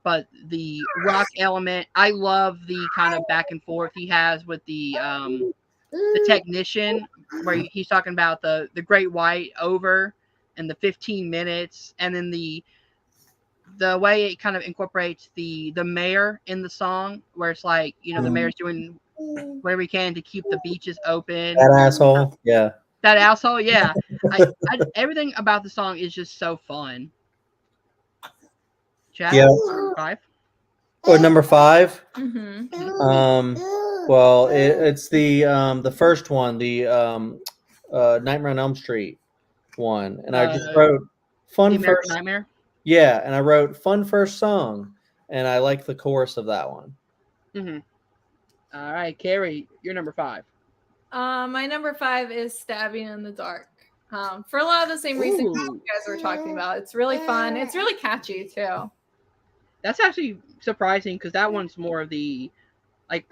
but the rock element. I love the kind of back and forth he has with the technician, where he's talking about the Great White over and the 15 minutes, and then the way it kind of incorporates the mayor in the song, where it's like, the mayor's doing whatever he can to keep the beaches open. That asshole, yeah. That asshole, yeah. Everything about the song is just so fun. Chad, yeah. 5. Or number 5. Mm-hmm. Well, it's the first one, the Nightmare on Elm Street one, and I just wrote fun first Nightmare. Yeah, and I wrote fun first song. and I like the chorus of that one. Mm-hmm. All right, Kerri, you're number 5. My number 5 is Stabbing in the Dark. For a lot of the same reasons you guys were talking about. It's really fun. It's really catchy too. That's actually surprising because that one's more of the like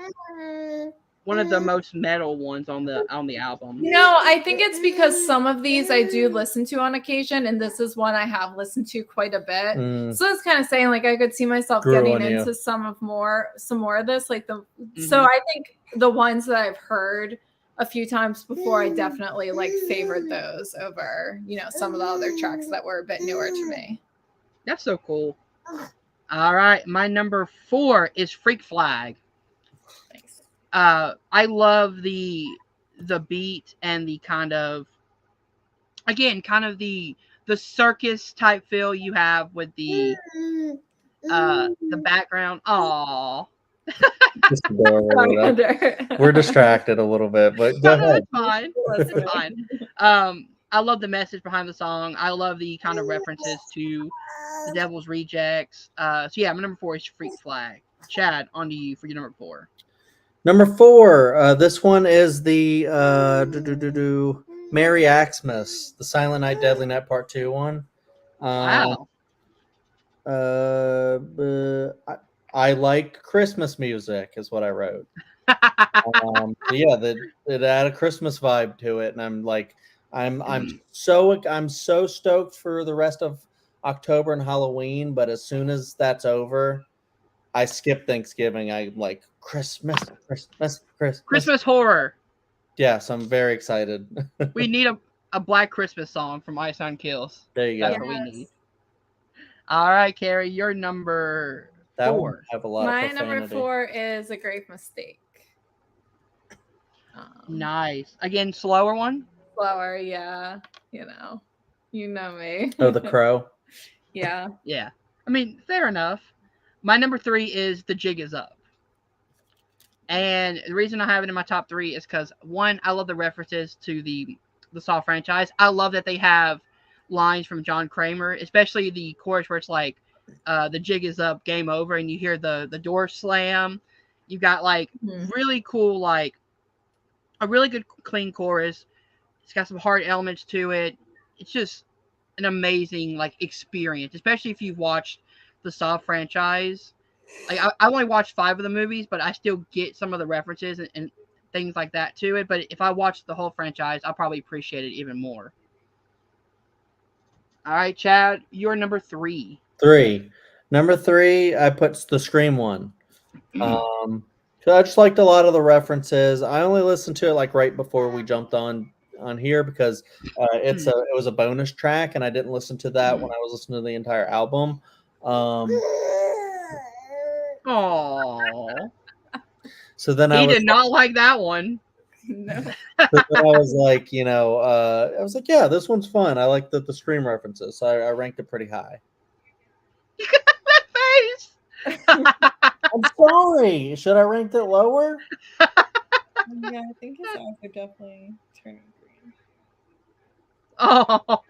one of the most metal ones on the album. No, I think it's because some of these I do listen to on occasion, and this is one I have listened to quite a bit. So it's kind of saying like I could see myself getting into some more of this. Like so I think the ones that I've heard a few times before, I definitely like favored those over, some of the other tracks that were a bit newer to me. That's so cool. All right, my number 4 is Freak Flag. Thanks. I love the beat and the kind of the circus type feel you have with the background. Aww. We're distracted a little bit, but go ahead. It's fine. It's fine. I love the message behind the song. I love the kind of references to the Devil's Rejects. So yeah, my number 4 is Freak Flag. Chad, on to you for your number 4. Number 4, this one is the Merry Xmas, the Silent Night, Deadly Night Part 2 one. Wow. I like Christmas music, is what I wrote. Yeah, it had a Christmas vibe to it, and I'm like, I'm so stoked for the rest of October and Halloween, but as soon as that's over, I skip Thanksgiving. I like Christmas horror. Yes, I'm very excited. We need a Black Christmas song from Ice on Kills. There you go. That's what we need. All right, Kerri, you're number 4. Have a lot My of profanity. number 4 is A Grave Mistake. Nice. Again, slower one? Slower, yeah. You know me. Oh, The Crow? Yeah. Yeah. I mean, fair enough. My number 3 is The Jig Is Up. And the reason I have it in my top 3 is because, one, I love the references to the Saw franchise. I love that they have lines from John Kramer, especially the chorus where it's like, the jig is up, game over, and you hear the door slam. You got like really cool, like a really good clean chorus. It's got some hard elements to it. It's just an amazing like experience, especially if you've watched the Saw franchise. Like I only watched 5 of the movies, but I still get some of the references and things like that to it. But if I watched the whole franchise, I'll probably appreciate it even more. All right, Chad, you're number 3. Number 3, I put the Scream one. So I just liked a lot of the references. I only listened to it like right before we jumped on here because it was a bonus track, and I didn't listen to that when I was listening to the entire album. Aww. So then he did not like that one. No. So then I was like, yeah, this one's fun. I like the Scream references, so I ranked it pretty high. You got that face. I'm sorry. Should I rank it lower? Yeah, I think his eyes are definitely turning green. Oh,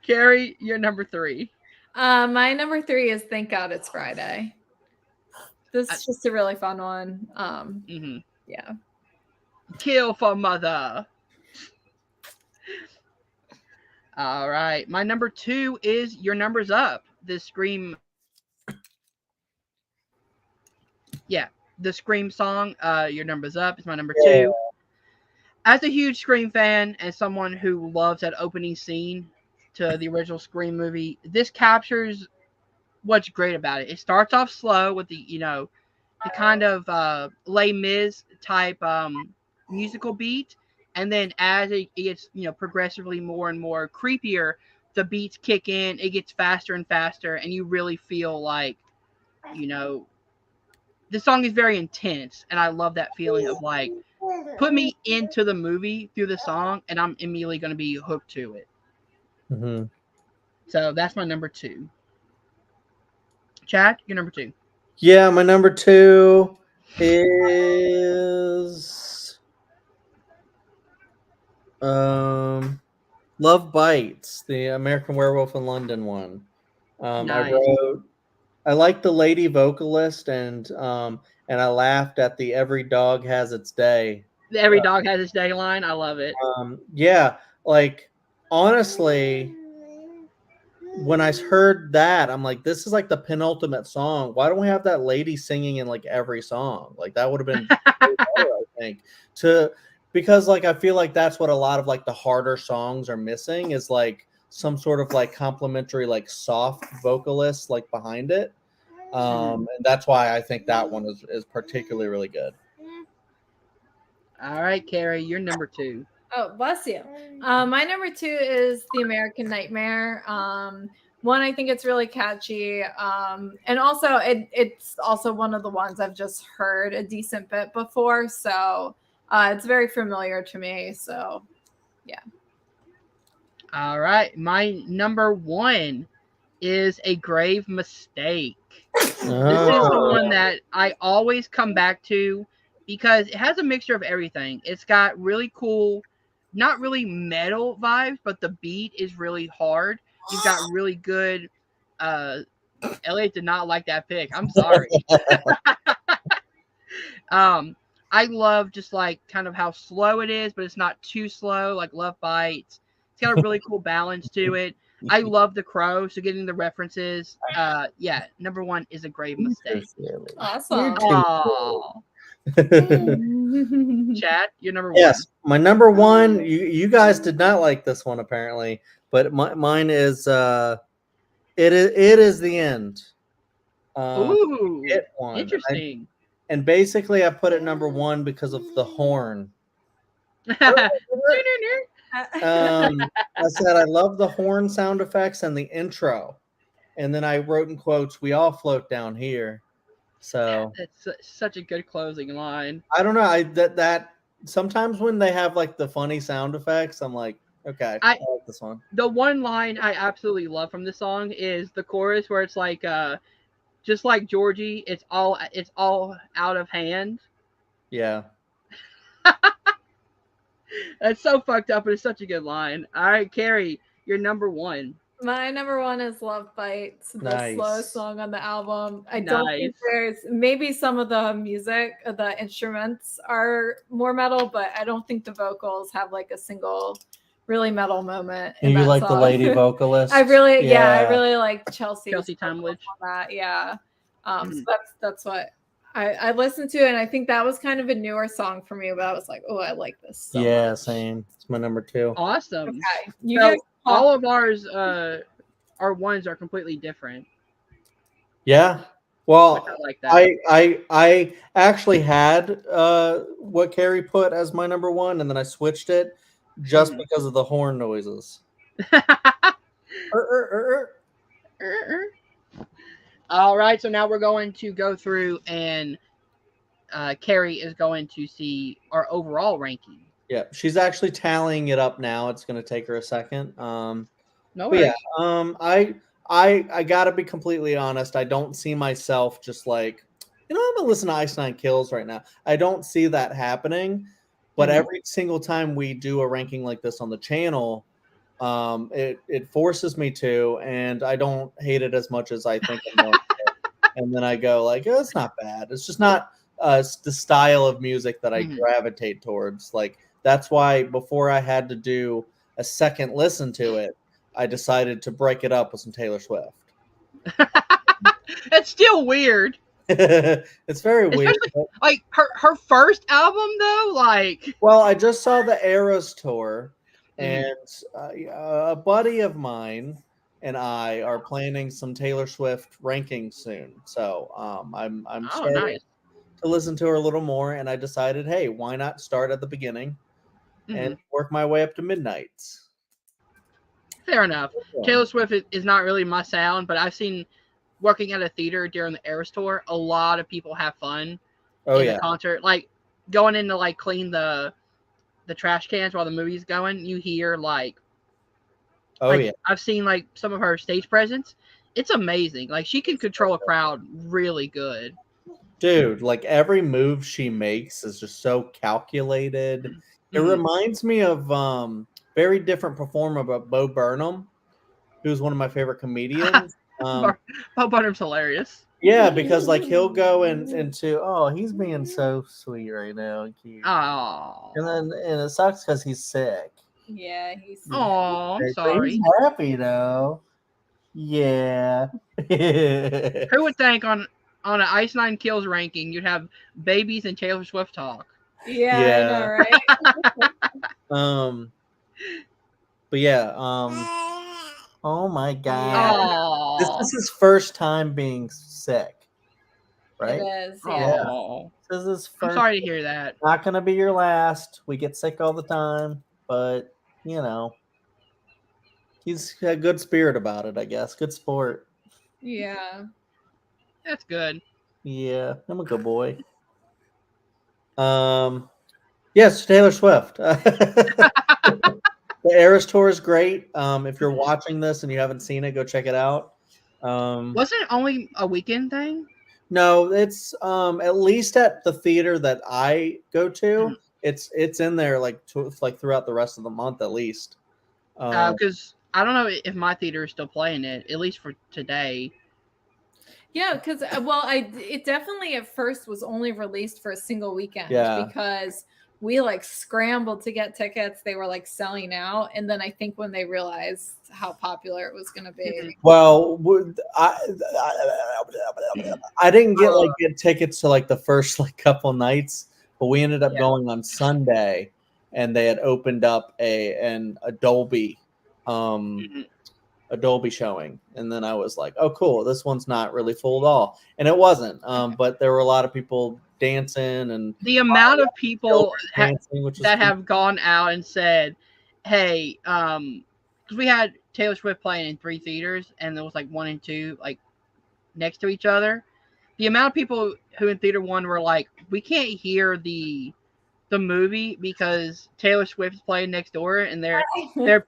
Kerri, you're number 3. My number 3 is Thank God It's Friday. This is just a really fun one. Yeah. Kill for mother. All right. My number 2 is Your Number's Up. The Scream. Yeah. The Scream song, Your Number's Up, is my number 2. As a huge Scream fan and someone who loves that opening scene to the original Scream movie, this captures what's great about it. It starts off slow with the kind of Les Mis type musical beat, and then as it gets progressively more and more creepier, the beats kick in, it gets faster and faster, and you really feel like the song is very intense, and I love that feeling of like put me into the movie through the song and I'm immediately going to be hooked to it. So that's my number 2. Chad, your number 2. Yeah, my number 2 is Love Bites, the American Werewolf in London one. Nice. I like the lady vocalist, and I laughed at the "Every dog has its day." Every dog has its day line. I love it. Yeah, like honestly, when I heard that, I'm like, this is like the penultimate song. Why don't we have that lady singing in like every song? Like that would have been way better, I think. To because like I feel like that's what a lot of like the harder songs are missing is like some sort of like complimentary like soft vocalist like behind it. And that's why I think that one is particularly really good. All right, Kerri, you're number 2. Oh, bless you. My number 2 is The American Nightmare. One, I think it's really catchy. And also it's also one of the ones I've just heard a decent bit before. So it's very familiar to me. So yeah. All right, my number 1 is A Grave Mistake. This is the one that I always come back to because it has a mixture of everything. It's got really cool, not really metal vibes, but the beat is really hard. You've got really good. Elliot did not like that pick. I'm sorry. I love just like kind of how slow it is, but it's not too slow. Like Love Bites. It's got a really cool balance to it. I love The Crow, so getting the references. Yeah, number 1 is A Grave Mistake. Awesome. Aww. Chad, you're number 1. Yes, my number 1. You guys did not like this one apparently, but mine is it is The End. Ooh, It one. interesting. And basically, I put it number 1 because of the horn. I said I love the horn sound effects and the intro, and then I wrote in quotes, "We all float down here." So It's such a good closing line. I don't know. That sometimes when they have like the funny sound effects, I'm like, okay, I like this one. The one line I absolutely love from the song is the chorus where it's like, just like Georgie, it's all out of hand. Yeah. That's so fucked up, but it's such a good line. All right, Kerri, you're number 1. My number 1 is Love Bites, the slowest song on the album. I don't think there's maybe some of the music, the instruments are more metal, but I don't think the vocals have like a single really metal moment. And you like song. The lady vocalist? I really like Chelsea Tumblage. That, yeah. So that's what I listened to, and I think that was kind of a newer song for me, but I was like, oh, I like this. So much. Same. It's my number 2. Awesome. Okay. So all of ours, our ones are completely different. Yeah. Well, I like that. I actually had what Kerri put as my number 1, and then I switched it just because of the horn noises. All right, so now we're going to go through, and Kerri is going to see our overall ranking. Yeah, she's actually tallying it up now. It's going to take her a second. No worries. Yeah, I gotta be completely honest. I don't see myself just like, I'm gonna listen to Ice Nine Kills right now. I don't see that happening. But every single time we do a ranking like this on the channel, it forces me to, and I don't hate it as much as I think I'm going to. And then I go like, oh, it's not bad. It's just not the style of music that I gravitate towards. Like that's why before I had to do a second listen to it, I decided to break it up with some Taylor Swift. It's still weird. It's very weird. Like her first album though, like. Well, I just saw the Eras tour, and a buddy of mine and I are planning some Taylor Swift rankings soon. So I'm starting to listen to her a little more, and I decided, hey, why not start at the beginning and work my way up to Midnights. Fair enough. Yeah. Taylor Swift is not really my sound, but I've seen working at a theater during the Eras tour, a lot of people have fun in the concert. Like going in to like clean the trash cans while the movie's going, you hear like I've seen like some of her stage presence. It's amazing. Like she can control a crowd really good. Dude, like every move she makes is just so calculated. It reminds me of very different performer, but Bo Burnham, who's one of my favorite comedians. Bo Burnham's hilarious. Yeah, because like he'll go into he's being so sweet right now, and cute. Oh. And it sucks because he's sick. Yeah, he's. Oh, I'm But sorry. he's happy though. Yeah. Who would think on an Ice Nine Kills ranking you'd have babies and Taylor Swift talk? Yeah, I know, right? But yeah, oh my god. Oh. This is his first time being sick. Right? It is. Yeah. Oh. This is his first. I'm sorry to hear that. Not gonna be your last. We get sick all the time, but you know, he's a good spirit about it, I guess. Good sport. Yeah. That's good. Yeah, I'm a good boy. Yes, Taylor Swift. The Eras Tour is great. If you're watching this and you haven't seen it, go check it out. Wasn't it only a weekend thing? No, it's at least at the theater that I go to. It's in there like throughout the rest of the month at least. Because I don't know if my theater is still playing it, at least for today. Yeah, because it definitely at first was only released for a single weekend. Yeah. Because we like scrambled to get tickets. They were like selling out, and then I think when they realized how popular it was going to be. Well, I didn't get tickets to like the first like couple nights, but we ended up going on Sunday, and they had opened up a Dolby showing, and then I was like, oh cool, this one's not really full at all, and it wasn't. But there were a lot of people dancing, and the amount of people dancing, that have gone out and said, hey, because we had Taylor Swift playing in 3 theaters, and there was like 1 and 2 like next to each other. The amount of people who in theater 1 were like, we can't hear the movie because Taylor Swift is playing next door, and there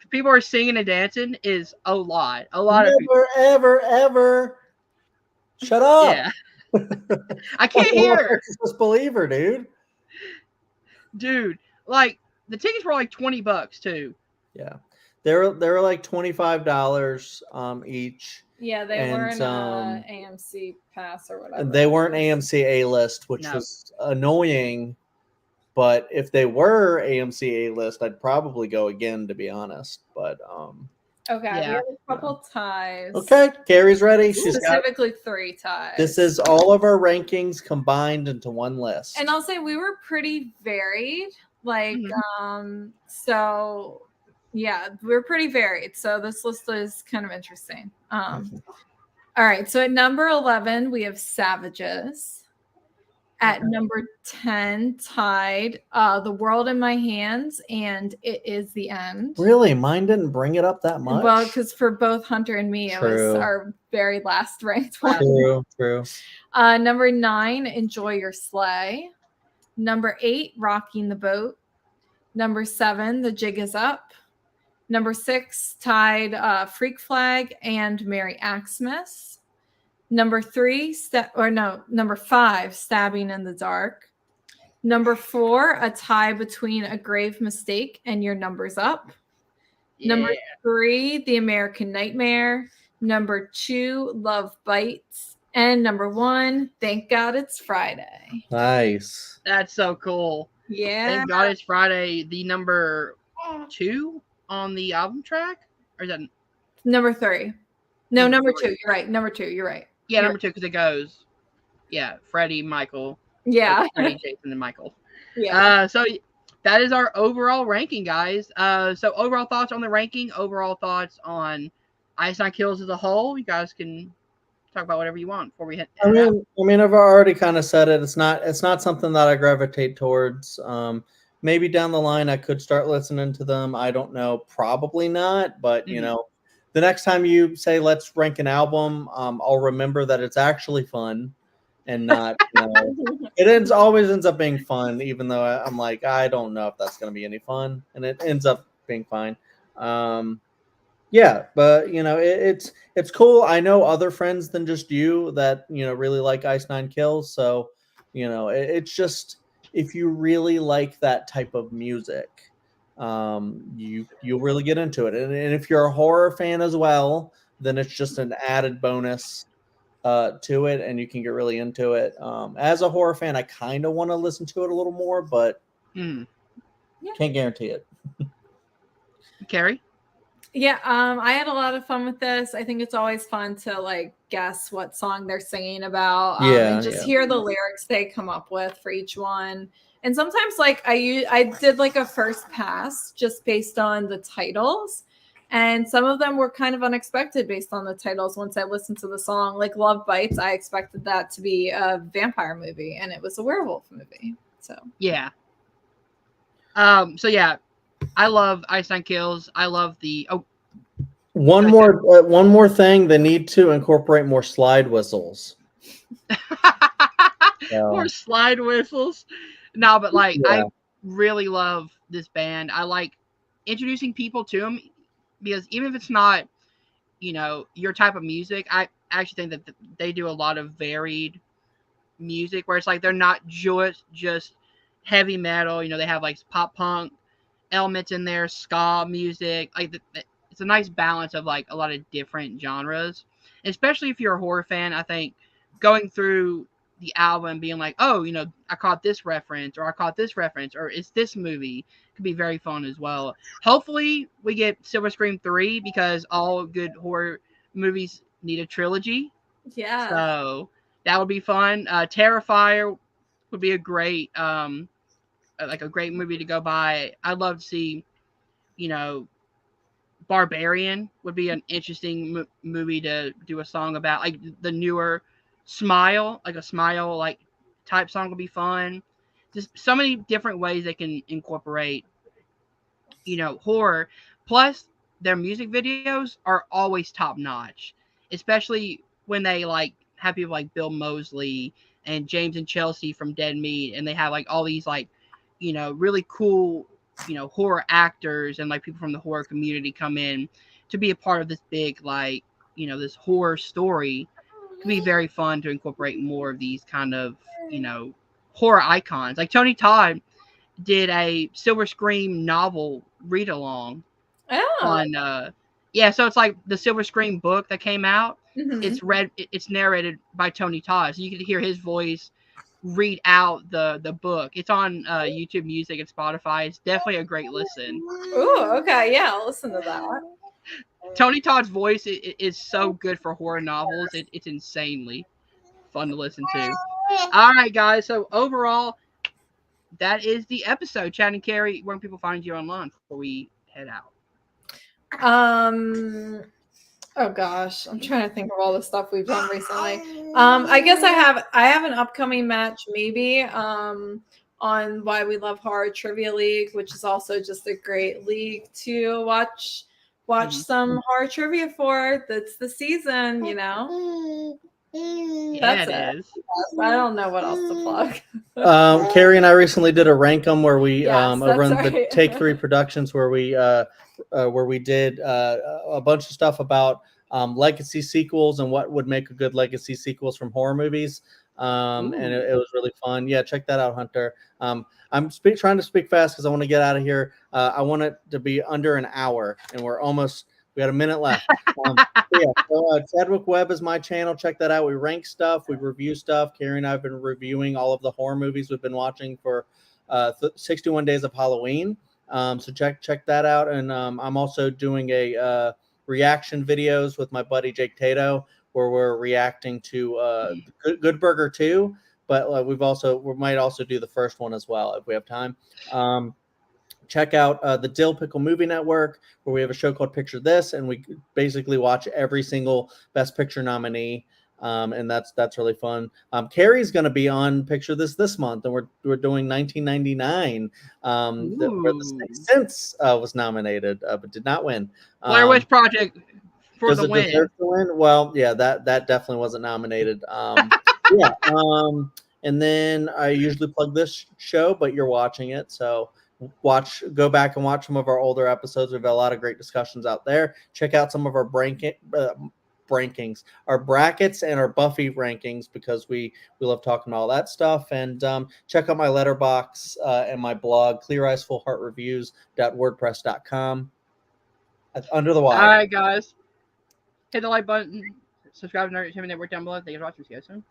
people are singing and dancing is a lot. A lot of people. Ever shut up. Yeah. I can't hear. Just believe her, dude. Dude, like the tickets were like $20 too. Yeah, they were like $25 each. Yeah, they weren't AMC Pass or whatever. They weren't AMC A-list, which was annoying. But if they were AMC A-list, I'd probably go again, to be honest. But okay, we have a couple ties. Okay, Kerri's ready. She's specifically 3 ties. This is all of our rankings combined into one list. And I'll say we were pretty varied. Like, so yeah, we're pretty varied. So this list is kind of interesting. All right. So at number 11, we have Savages. At number 10, tied The World in My Hands and It Is the End. Really? Mine didn't bring it up that much? Well, because for both Hunter and me, it was our very last ranked one. True. Number 9, Enjoy Your Sleigh. Number 8, Rocking the Boat. Number 7, The Jig Is Up. Number 6, tied Freak Flag and Merry Xmas. Number 5, Stabbing in the Dark. Number 4, a tie between A Grave Mistake and Your Number's Up. Yeah. Number 3, The American Nightmare. Number 2, Love Bites. And number 1, Thank God It's Friday. Nice. That's so cool. Yeah. Thank God It's Friday. The number 2 on the album track? Or is that number 3? No, number 2. You're right. Number 2. You're right. Yeah, number 2 because it goes, Freddie, Michael. Yeah. Freddie, Jason, and Michael. Yeah. So that is our overall ranking, guys. So overall thoughts on the ranking, overall thoughts on Ice Nine Kills as a whole. You guys can talk about whatever you want before we hit. I mean, I've already kind of said it. It's not something that I gravitate towards. Maybe down the line I could start listening to them. I don't know. Probably not. But you know. The next time you say let's rank an album, I'll remember that it's actually fun and not. It always ends up being fun, even though I'm like I don't know if that's going to be any fun, and it ends up being fine. Yeah, but it's cool. I know other friends than just you that really like Ice Nine Kills, so it's just if you really like that type of music. You'll really get into it, and if you're a horror fan as well, then it's just an added bonus to it, and you can get really into it. As a horror fan, I kind of want to listen to it a little more, but can't guarantee it. Kerri? Yeah, I had a lot of fun with this. I think it's always fun to like guess what song they're singing about, and just hear the lyrics they come up with for each one. And sometimes, like I did like a first pass just based on the titles, and some of them were kind of unexpected based on the titles. Once I listened to the song, like "Love Bites," I expected that to be a vampire movie, and it was a werewolf movie. So yeah. So yeah, I love Ice Nine Kills. I love the one more thing. They need to incorporate more slide whistles. More slide whistles. No, but like I really love this band. I like introducing people to them because even if it's not, your type of music, I actually think that they do a lot of varied music where it's like they're not just heavy metal. They have like pop punk elements in there, ska music. Like it's a nice balance of like a lot of different genres. And especially if you're a horror fan, I think going through the album being like, oh, I caught this reference, or I caught this reference, or it's this movie, could be very fun as well. Hopefully we get Silver Scream 3 because all good horror movies need a trilogy. Yeah. So that would be fun. Terrifier would be a great a great movie to go by. I'd love to see, Barbarian would be an interesting movie to do a song about. Like the newer Smile, like a Smile like type song would be fun. Just so many different ways they can incorporate, horror. Plus, their music videos are always top notch, especially when they like have people like Bill Moseley and James and Chelsea from Dead Meat, and they have like all these like, really cool, horror actors and like people from the horror community come in to be a part of this big like, this horror story. It could be very fun to incorporate more of these kind of, horror icons. Like Tony Todd did a Silver Scream novel read along on so it's like the Silver Scream book that came out. It's narrated by Tony Todd, so you can hear his voice read out the book. It's on YouTube Music and Spotify. It's definitely a great listen. Ooh, okay, yeah, I'll listen to that. Tony Todd's voice is so good for horror novels. It's insanely fun to listen to. All right, guys. So overall, that is the episode. Chad and Kerri, where can people find you online before we head out? Oh gosh, I'm trying to think of all the stuff we've done recently. I guess I have an upcoming match maybe on Why We Love Horror Trivia League, which is also just a great league to watch some horror trivia for. That's the season, That's it. I don't know what else to plug. Kerri and I recently did a rankum where we run the Take 3 Productions where we did a bunch of stuff about legacy sequels and what would make a good legacy sequels from horror movies. And it was really fun. Yeah, check that out, Hunter. I'm trying to speak fast because I want to get out of here. I want it to be under an hour, and we got a minute left. Chadwick Webb is my channel. Check that out. We rank stuff. We review stuff. Kerri and I have been reviewing all of the horror movies we've been watching for 61 Days of Halloween. So check that out. And I'm also doing a reaction videos with my buddy Jake Tato, where we're reacting to Good Burger 2. But we might also do the first one as well if we have time. Check out the Dill Pickle Movie Network, where we have a show called Picture This, and we basically watch every single Best Picture nominee, and that's really fun. Kerri's going to be on Picture This month, and we're doing 1999, where The Sixth Sense was nominated, but did not win. Blair Witch Project for the win. Deserve to win? Well, yeah, that definitely wasn't nominated. And then I usually plug this show, but you're watching it, so go back and watch some of our older episodes. We've had a lot of great discussions out there. Check out some of our rankings, our brackets and our Buffy rankings, because we love talking about all that stuff. And check out my letterbox and my blog, cleareyesfullheartreviews.wordpress.com. Under the Wire. All right, guys. Hit the like button. Subscribe to Nerd Entertainment Network down below. Thank you for watching. See you guys soon.